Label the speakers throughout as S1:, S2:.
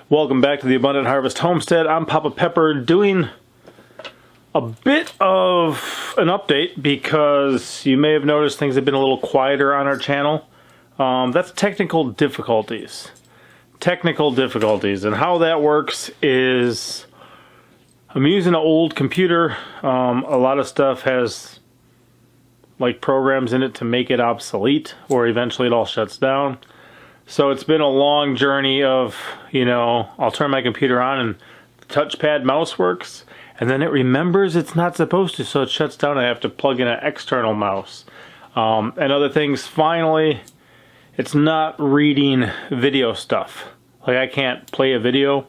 S1: Welcome back to the Abundant Harvest Homestead. I'm Papa Pepper doing a bit of an update because you may have noticed things have been a little quieter on our channel. That's technical difficulties. And how that works is I'm using an old computer. A lot of stuff has like programs in it to make it obsolete, or eventually it all shuts down. So it's been a long journey of, I'll turn my computer on and the touchpad mouse works, and then it remembers it's not supposed to, so it shuts down and I have to plug in an external mouse. And other things, finally, it's not reading video stuff. Like I can't play a video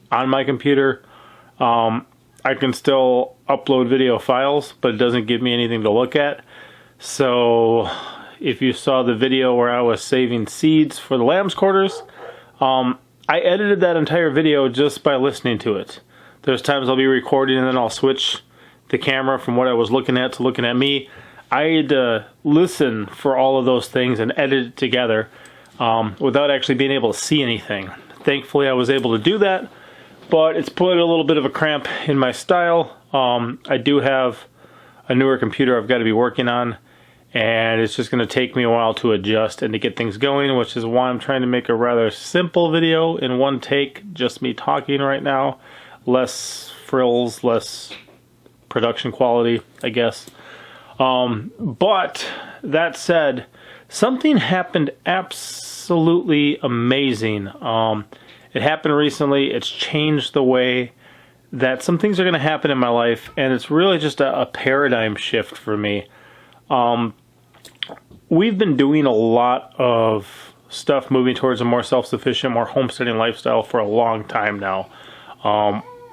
S1: on my computer. I can still upload video files, but it doesn't give me anything to look at. So if you saw the video where I was saving seeds for the lamb's quarters, I edited that entire video just by listening to it. There's times I'll be recording and then I'll switch the camera from what I was looking at to looking at me. I had to listen for all of those things and edit it together without actually being able to see anything. Thankfully I was able to do that, but it's put a little bit of a cramp in my style. I do have a newer computer I've got to be working on, and it's just going to take me a while to adjust and to get things going, which is why I'm trying to make a rather simple video in one take, just me talking right now. Less frills, less production quality, I guess. But that said, something happened absolutely amazing. It happened recently. It's changed the way that some things are going to happen in my life, and it's really just a paradigm shift for me. We've been doing a lot of stuff moving towards a more self-sufficient, more homesteading lifestyle for a long time now.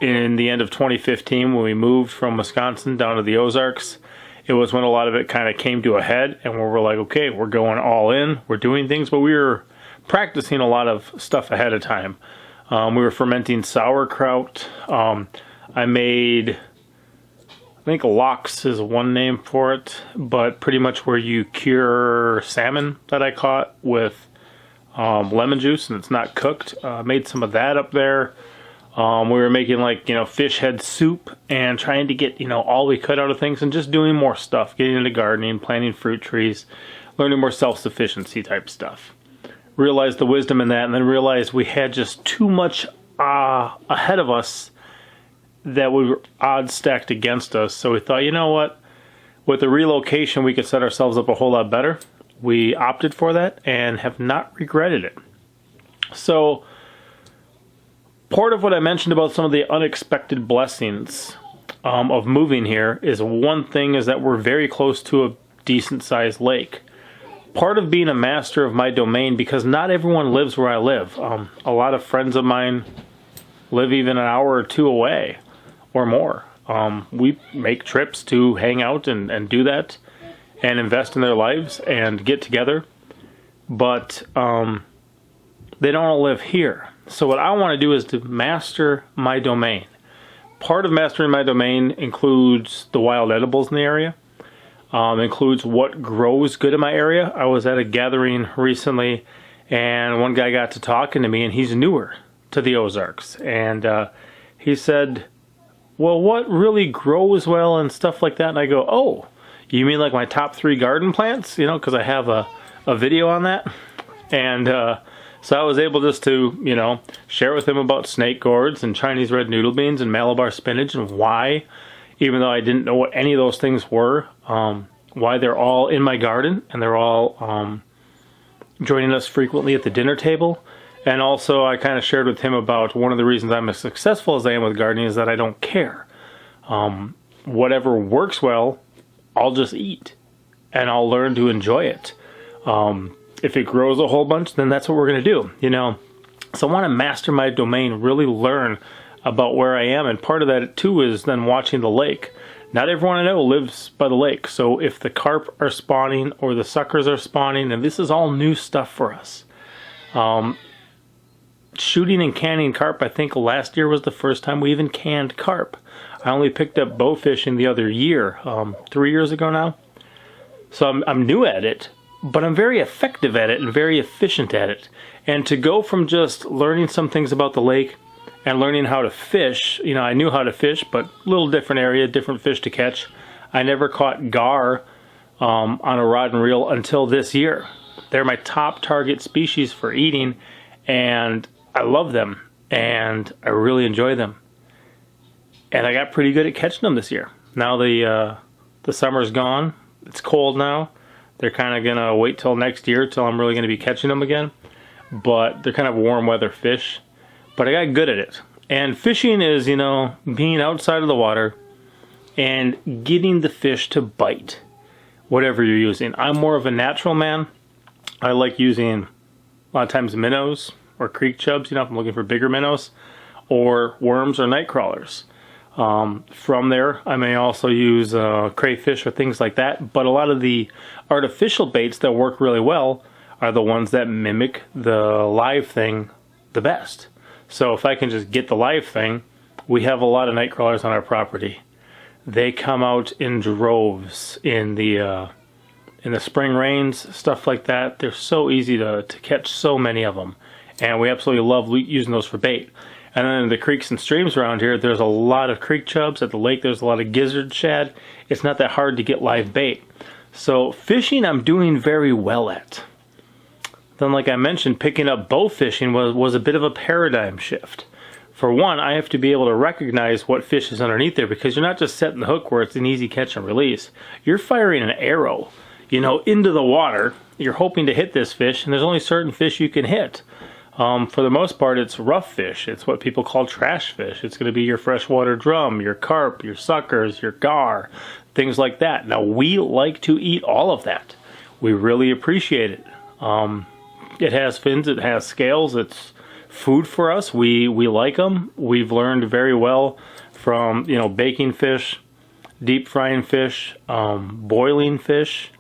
S1: In the end of 2015, when we moved from Wisconsin down to the Ozarks, it was when a lot of it kind of came to a head, and we were like, okay, we're going all in, we're doing things, but we were practicing a lot of stuff ahead of time. We were fermenting sauerkraut. I made, I think lox is one name for it, but pretty much where you cure salmon that I caught with lemon juice and it's not cooked. Made some of that up there. We were making fish head soup and trying to get, all we could out of things and just doing more stuff, getting into gardening, planting fruit trees, learning more self-sufficiency type stuff. Realized the wisdom in that, and then realized we had just too much ahead of us that we were odds stacked against us. So we thought, you know what? With the relocation, we could set ourselves up a whole lot better. We opted for that and have not regretted it. So part of what I mentioned about some of the unexpected blessings of moving here is one thing is that we're very close to a decent sized lake. Part of being a master of my domain, because not everyone lives where I live. A lot of friends of mine live even an hour or two away or more. We make trips to hang out and do that and invest in their lives and get together. But they don't all live here. So what I want to do is to master my domain. Part of mastering my domain includes the wild edibles in the area. Includes what grows good in my area. I was at a gathering recently, and one guy got to talking to me, and he's newer to the Ozarks. And he said, well, what really grows well and stuff like that? And I go, oh, you mean like my top 3 garden plants? Because I have a video on that. And so I was able just to, share with him about snake gourds and Chinese red noodle beans and Malabar spinach and why, even though I didn't know what any of those things were, why they're all in my garden and they're all joining us frequently at the dinner table. And also I kind of shared with him about one of the reasons I'm as successful as I am with gardening is that I don't care. Whatever works well, I'll just eat and I'll learn to enjoy it. If it grows a whole bunch, then that's what we're going to do, So I want to master my domain, really learn about where I am, and part of that too is then watching the lake. Not everyone I know lives by the lake, so if the carp are spawning or the suckers are spawning, and this is all new stuff for us. Shooting and canning carp, I think last year was the first time we even canned carp. I only picked up bowfishing the other year, 3 years ago now. So I'm new at it, but I'm very effective at it and very efficient at it. And to go from just learning some things about the lake and learning how to fish, you know, I knew how to fish, but a little different area, different fish to catch. I never caught gar on a rod and reel until this year. They're my top target species for eating, and I love them, and I really enjoy them. And I got pretty good at catching them this year. Now the summer's gone. It's cold now. They're kind of going to wait till next year till I'm really going to be catching them again. But they're kind of warm weather fish. But I got good at it. And fishing is, you know, being outside of the water and getting the fish to bite, whatever you're using. I'm more of a natural man. I like using a lot of times minnows or creek chubs, you know, if I'm looking for bigger minnows, or worms or night crawlers. From there, I may also use crayfish or things like that, but a lot of the artificial baits that work really well are the ones that mimic the live thing the best. So if I can just get the live thing, we have a lot of night crawlers on our property. They come out in droves in the spring rains, stuff like that. They're so easy to catch, so many of them, and we absolutely love using those for bait. And then in the creeks and streams around here, there's a lot of creek chubs. At the lake, there's a lot of gizzard shad. It's not that hard to get live bait. So fishing, I'm doing very well at. Then, like I mentioned, picking up bow fishing was a bit of a paradigm shift. For one, I have to be able to recognize what fish is underneath there, because you're not just setting the hook where it's an easy catch and release. You're firing an arrow, you know, into the water. You're hoping to hit this fish, and there's only certain fish you can hit. For the most part, it's rough fish. It's what people call trash fish. It's going to be your freshwater drum, your carp, your suckers, your gar, things like that. Now, we like to eat all of that. We really appreciate it. It has fins, it has scales, it's food for us. We like them. We've learned very well from, you know, baking fish, deep frying fish, boiling fish,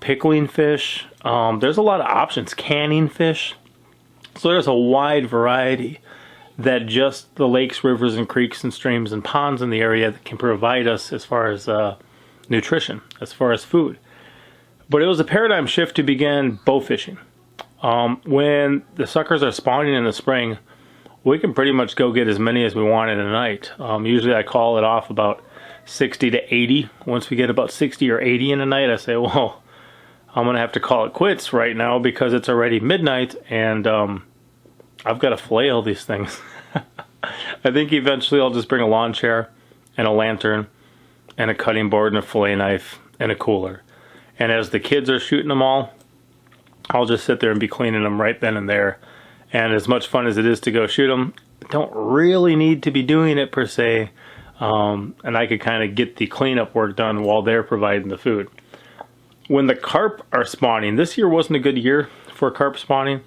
S1: pickling fish. There's a lot of options, canning fish. So there's a wide variety that just the lakes, rivers, and creeks, and streams, and ponds in the area that can provide us as far as nutrition, as far as food. But it was a paradigm shift to begin bow fishing. When the suckers are spawning in the spring, we can pretty much go get as many as we want in a night. Usually I call it off about 60 to 80. Once we get about 60 or 80 in a night, I say, well, I'm going to have to call it quits right now because it's already midnight and I've got to fillet all these things. I think eventually I'll just bring a lawn chair and a lantern and a cutting board and a fillet knife and a cooler. And as the kids are shooting them all, I'll just sit there and be cleaning them right then and there. And as much fun as it is to go shoot them, I don't really need to be doing it per se. And I could kind of get the cleanup work done while they're providing the food. When the carp are spawning, this year wasn't a good year for carp spawning.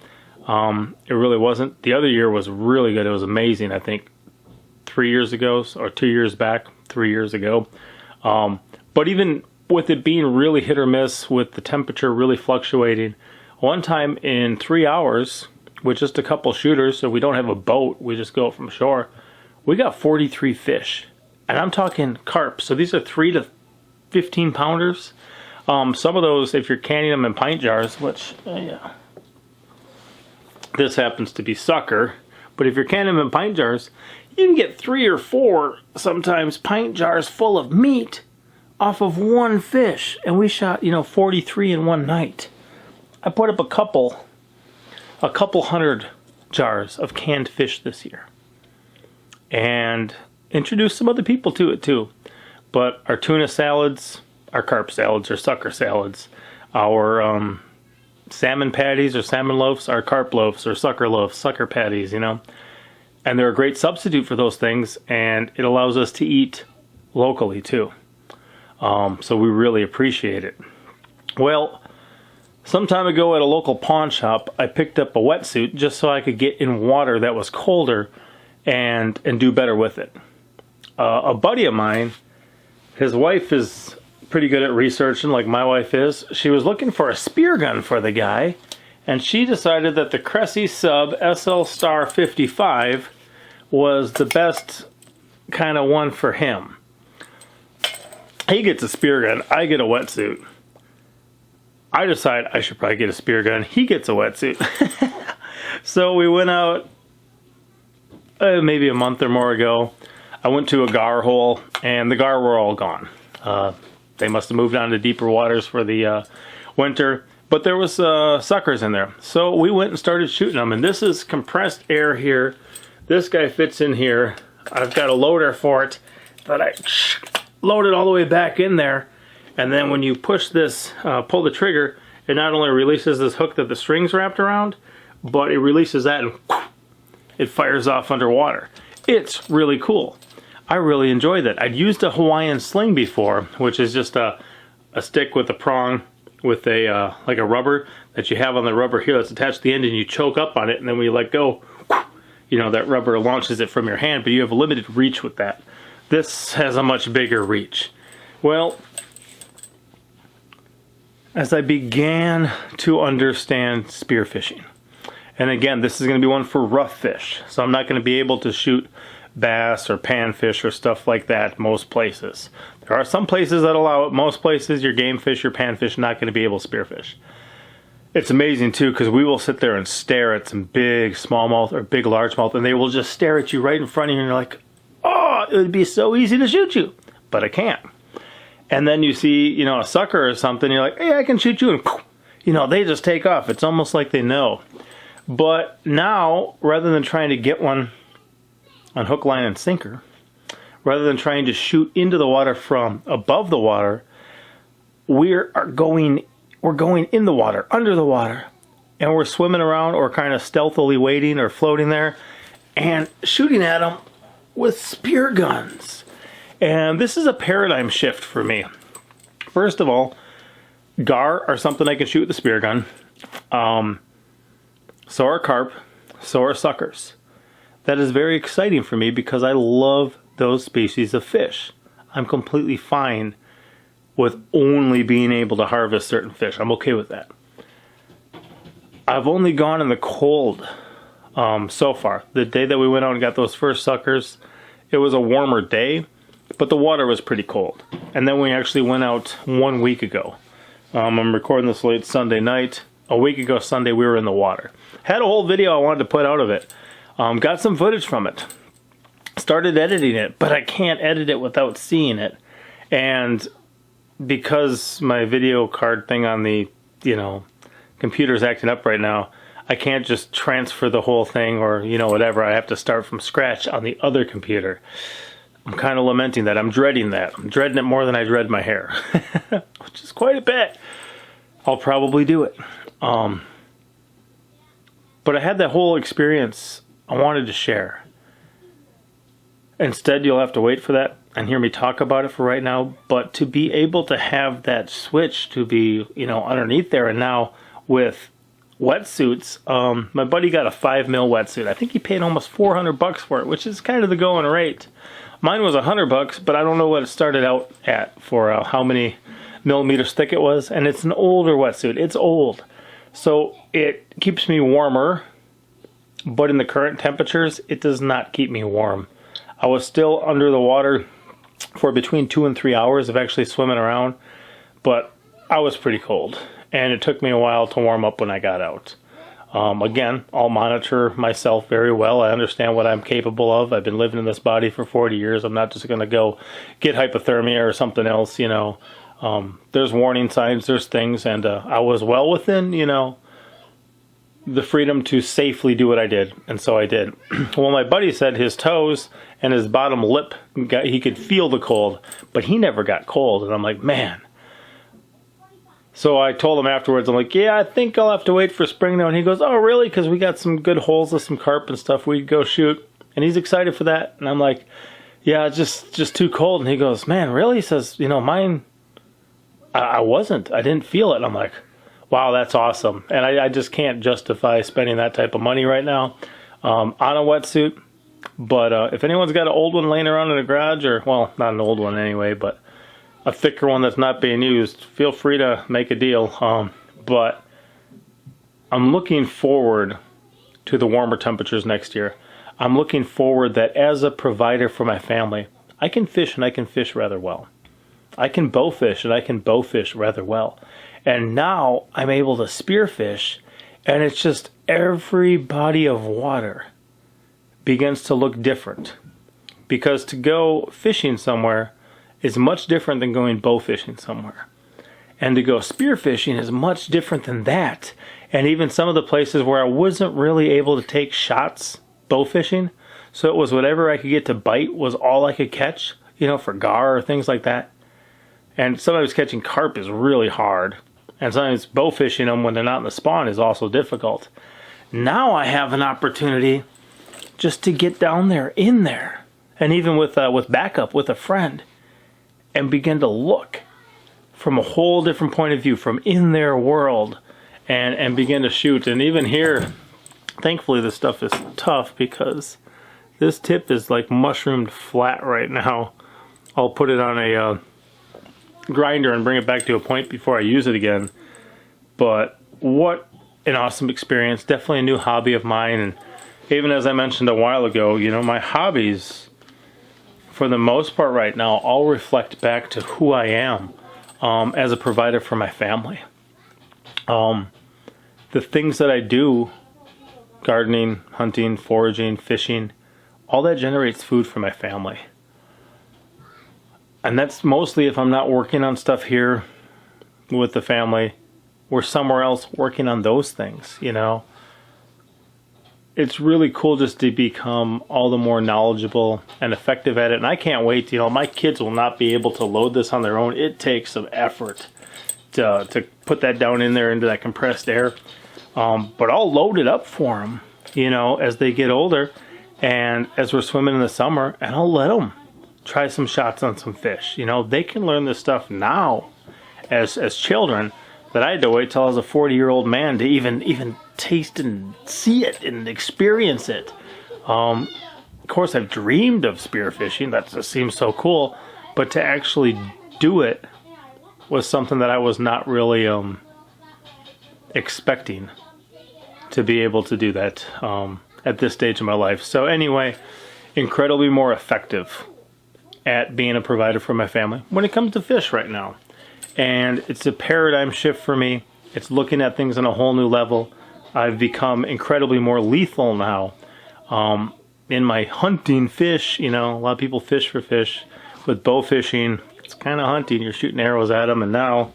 S1: It really wasn't. The other year was really good. It was amazing. I think 3 years ago, or 2 years back, 3 years ago. But even with it being really hit or miss, with the temperature really fluctuating, one time in 3 hours, with just a couple shooters, so we don't have a boat, we just go from shore, we got 43 fish. And I'm talking carp. So these are 3 to 15 pounders. Some of those, if you're canning them in pint jars, which, yeah, this happens to be sucker, but if you're canning them in pint jars, you can get 3 or 4, sometimes, pint jars full of meat off of one fish. And we shot, 43 in one night. I put up a couple hundred jars of canned fish this year. And introduced some other people to it too. But our tuna salads, our carp salads, or sucker salads, our salmon patties or salmon loaves, our carp loaves or sucker loaves, sucker patties, And they're a great substitute for those things, and it allows us to eat locally too. So we really appreciate it. Well, some time ago at a local pawn shop, I picked up a wetsuit just so I could get in water that was colder and do better with it. A buddy of mine, his wife is pretty good at researching like my wife is. She was looking for a spear gun for the guy, and she decided that the Cressy Sub SL Star 55 was the best kind of one for him. He gets a spear gun, I get a wetsuit. I decide I should probably get a spear gun. He gets a wetsuit. So we went out maybe a month or more ago. I went to a gar hole, and the gar were all gone. They must have moved on to deeper waters for the winter. But there was suckers in there. So we went and started shooting them. And this is compressed air here. This guy fits in here. I've got a loader for it that I load it all the way back in there. And then when you push this, pull the trigger, it not only releases this hook that the string's wrapped around, but it releases that and it fires off underwater. It's really cool. I really enjoy that. I'd used a Hawaiian sling before, which is just a stick with a prong with a like a rubber that you have on the rubber here that's attached to the end, and you choke up on it, and then when you let go, you know, that rubber launches it from your hand, but you have a limited reach with that. This has a much bigger reach. Well, as I began to understand spearfishing, and again, this is going to be one for rough fish, so I'm not going to be able to shoot bass or panfish or stuff like that most places. There are some places that allow it. Most places, your game fish, your panfish, not going to be able to spearfish. It's amazing too, because we will sit there and stare at some big smallmouth or big largemouth, and they will just stare at you right in front of you, and you're like, oh, it would be so easy to shoot you, but I can't. And then you see, you know, a sucker or something, you're like, hey, I can shoot you, and you know, they just take off. It's almost like they know. But now, rather than trying to get one on hook, line, and sinker, rather than trying to shoot into the water from above the water, we're going in the water, under the water, and we're swimming around or kind of stealthily waiting or floating there and shooting at them with spear guns. And this is a paradigm shift for me. First of all, gar are something I can shoot with a spear gun. So are carp, so are suckers. That is very exciting for me because I love those species of fish. I'm completely fine with only being able to harvest certain fish. I'm okay with that. I've only gone in the cold so far. The day that we went out and got those first suckers, it was a warmer day, but the water was pretty cold. And then we actually went out 1 week ago. I'm recording this late Sunday night. A week ago Sunday we were in the water. Had a whole video I wanted to put out of it. Got some footage from it. Started editing it, but I can't edit it without seeing it. And because my video card thing on the, you know, computer's acting up right now, I can't just transfer the whole thing or, you know, whatever. I have to start from scratch on the other computer. I'm kind of lamenting that. I'm dreading that. I'm dreading it more than I dread my hair, which is quite a bit. I'll probably do it. But I had that whole experience I wanted to share. Instead, you'll have to wait for that and hear me talk about it for right now. But to be able to have that switch to be, you know, underneath there, and now with wetsuits, my buddy got a 5mm wetsuit. I think he paid almost $400 for it, which is kind of the going rate. Mine was $100, but I don't know what it started out at for how many millimeters thick it was. And it's an older wetsuit. It's old. So it keeps me warmer, but in the current temperatures, it does not keep me warm. I was still under the water for between 2 and 3 hours of actually swimming around, but I was pretty cold, and it took me a while to warm up when I got out. Again, I'll monitor myself very well. I understand what I'm capable of. I've been living in this body for 40 years. I'm not just going to go get hypothermia or something else, you know. There's warning signs, there's things, and I was well within, you know, the freedom to safely do what I did, and so I did. Well, my buddy said his toes and his bottom lip, he could feel the cold, but he never got cold, and I'm like, man. So I told him afterwards, I'm like, yeah, I think I'll have to wait for spring now, and he goes, oh, really? Because we got some good holes with some carp and stuff we could go shoot, and he's excited for that, and I'm like, yeah, it's just too cold, and he goes, man, really? He says, you know, mine, I didn't feel it, and I'm like, wow, that's awesome. And I just can't justify spending that type of money right now on a wetsuit. But if anyone's got an old one laying around in the garage, or, well, not an old one anyway, but a thicker one that's not being used, feel free to make a deal. But I'm looking forward to the warmer temperatures next year. I'm looking forward that as a provider for my family, I can fish, and I can fish rather well. I can bowfish, and I can bowfish rather well. And now I'm able to spearfish, and it's just every body of water begins to look different. Because to go fishing somewhere is much different than going bow fishing somewhere. And to go spearfishing is much different than that. And even some of the places where I wasn't really able to take shots bow fishing, so it was whatever I could get to bite was all I could catch, you know, for gar or things like that. And sometimes catching carp is really hard. And sometimes bow fishing them when they're not in the spawn is also difficult. Now I have an opportunity just to get down there, in there, and even with backup, with a friend, and begin to look from a whole different point of view, from in their world, and begin to shoot. And even here, thankfully this stuff is tough because this tip is like mushroomed flat right now. I'll put it on a grinder and bring it back to a point before I use it again. But what an awesome experience. Definitely a new hobby of mine. And even as I mentioned a while ago, you know, my hobbies for the most part right now all reflect back to who I am as a provider for my family. The things that I do, gardening, hunting, foraging, fishing, all that generates food for my family. And that's mostly if I'm not working on stuff here with the family, we're somewhere else working on those things, you know. It's really cool just to become all the more knowledgeable and effective at it. And I can't wait, you know, my kids will not be able to load this on their own. It takes some effort to put that down in there into that compressed air. But I'll load it up for them, you know, as they get older and as we're swimming in the summer, and I'll let them try some shots on some fish. You know, they can learn this stuff now as children that I had to wait till I was a 40-year-old man to even taste and see it and experience it. Of course, I've dreamed of spearfishing. That just seems so cool. But to actually do it was something that I was not really expecting to be able to do that at this stage of my life. So anyway, incredibly more effective at being a provider for my family when it comes to fish right now. And it's a paradigm shift for me. It's looking at things on a whole new level. I've become incredibly more lethal now in my hunting fish. You know, a lot of people fish for fish. With bow fishing, it's kind of hunting. You're shooting arrows at them, and now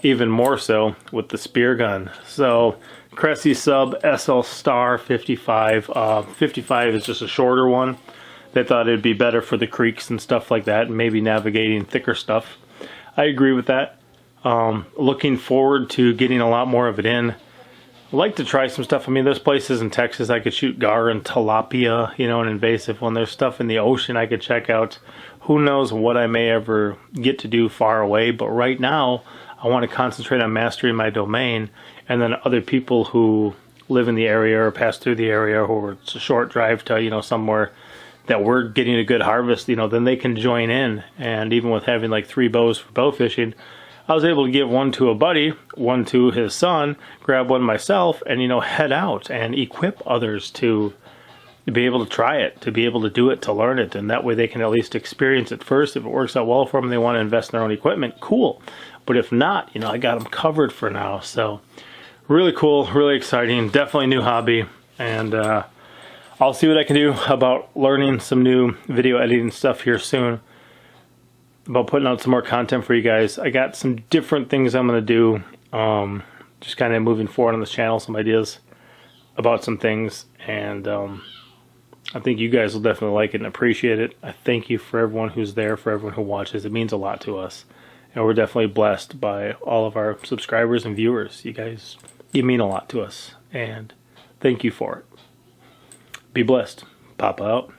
S1: even more so with the spear gun. So Cressy Sub SL Star 55. 55 is just a shorter one. They thought it'd be better for the creeks and stuff like that, and maybe navigating thicker stuff. I agree with that. Looking forward to getting a lot more of it in. I'd like to try some stuff. I mean, there's places in Texas I could shoot gar and tilapia, you know, an invasive one. There's stuff in the ocean I could check out. Who knows what I may ever get to do far away, but right now I want to concentrate on mastering my domain, and then other people who live in the area or pass through the area, or it's a short drive to, you know, somewhere that we're getting a good harvest, you know, then they can join in. And even with having like 3 bows for bow fishing, I was able to give one to a buddy, one to his son, grab one myself, and, you know, head out and equip others to be able to try it, to be able to do it, to learn it. And that way they can at least experience it first. If it works out well for them, they want to invest in their own equipment, cool. But if not, you know, I got them covered for now. So really cool, really exciting, definitely new hobby. And I'll see what I can do about learning some new video editing stuff here soon, about putting out some more content for you guys. I got some different things I'm going to do, just kind of moving forward on this channel, some ideas about some things, and I think you guys will definitely like it and appreciate it. I thank you for everyone who's there, for everyone who watches. It means a lot to us, and we're definitely blessed by all of our subscribers and viewers. You guys, you mean a lot to us, and thank you for it. Be blessed. Papa out.